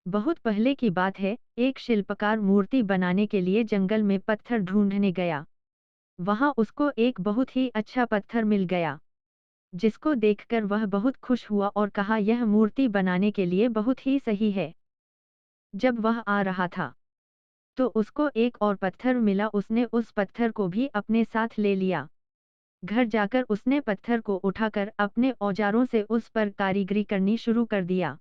बहुत पहले की बात है, एक शिल्पकार मूर्ति बनाने के लिए जंगल में पत्थर ढूंढने गया। वहां उसको एक बहुत ही अच्छा पत्थर मिल गया, जिसको देखकर वह बहुत खुश हुआ और कहा यह मूर्ति बनाने के लिए बहुत ही सही है। जब वह आ रहा था, तो उसको एक और पत्थर मिला। उसने उस पत्थर को भी अपने साथ ले लिया। घर जाकर उसने पत्थर को उठाकर अपने औजारों से उस पर कारीगरी करनी शुरू कर दिया।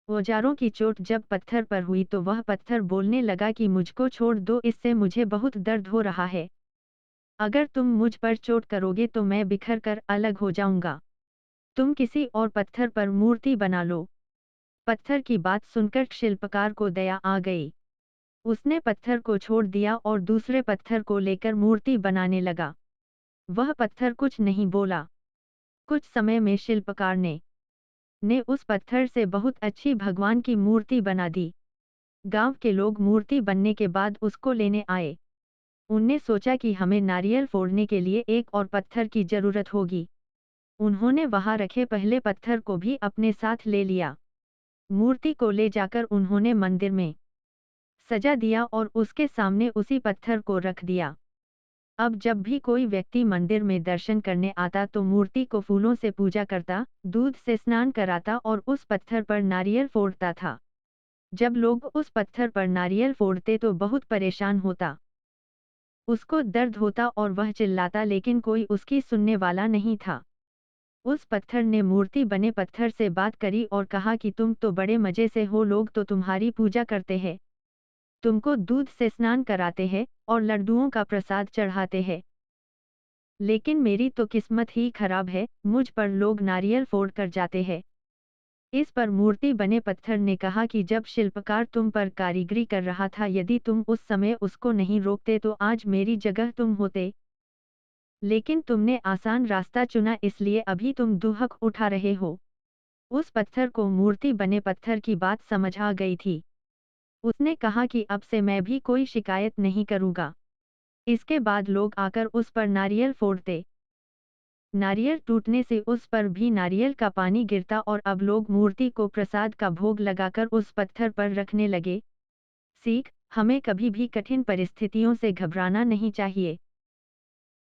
औजारों की चोट जब पत्थर पर हुई तो वह पत्थर बोलने लगा कि मुझको छोड़ दो, इससे मुझे बहुत दर्द हो रहा है। अगर तुम मुझ पर चोट करोगे तो मैं बिखर कर अलग हो जाऊंगा। तुम किसी और पत्थर पर मूर्ति बना लो। पत्थर की बात सुनकर शिल्पकार को दया आ गई। उसने पत्थर को छोड़ दिया और दूसरे पत्थर को लेकर मूर्ति बनाने लगा। वह पत्थर कुछ नहीं बोला। कुछ समय में शिल्पकार ने उस पत्थर से बहुत अच्छी भगवान की मूर्ति बना दी। गांव के लोग मूर्ति बनने के बाद उसको लेने आए। उनने सोचा कि हमें नारियल फोड़ने के लिए एक और पत्थर की जरूरत होगी। उन्होंने वहां रखे पहले पत्थर को भी अपने साथ ले लिया। मूर्ति को ले जाकर उन्होंने मंदिर में सजा दिया और उसके सामने उसी पत्थर को रख दिया। अब जब भी कोई व्यक्ति मंदिर में दर्शन करने आता तो मूर्ति को फूलों से पूजा करता, दूध से स्नान कराता और उस पत्थर पर नारियल फोड़ता था। जब लोग उस पत्थर पर नारियल फोड़ते तो बहुत परेशान होता। उसको दर्द होता और वह चिल्लाता, लेकिन कोई उसकी सुनने वाला नहीं था। उस पत्थर ने मूर्ति बने पत्थर से बात करी और कहा कि तुम तो बड़े मजे से हो, लोग तो तुम्हारी पूजा करते हैं, तुमको दूध से स्नान कराते हैं और लड्डुओं का प्रसाद चढ़ाते हैं। लेकिन मेरी तो किस्मत ही खराब है, मुझ पर लोग नारियल फोड़ कर जाते हैं। इस पर मूर्ति बने पत्थर ने कहा कि जब शिल्पकार तुम पर कारीगरी कर रहा था, यदि तुम उस समय उसको नहीं रोकते तो आज मेरी जगह तुम होते। लेकिन तुमने आसान रास्ता चुना, इसलिए अभी तुम दुहक उठा रहे हो। उस पत्थर को मूर्ति बने पत्थर की बात समझ आ गई थी। उसने कहा कि अब से मैं भी कोई शिकायत नहीं करूँगा। इसके बाद लोग आकर उस पर नारियल फोड़ते। नारियल टूटने से उस पर भी नारियल का पानी गिरता और अब लोग मूर्ति को प्रसाद का भोग लगाकर उस पत्थर पर रखने लगे। सीख, हमें कभी भी कठिन परिस्थितियों से घबराना नहीं चाहिए।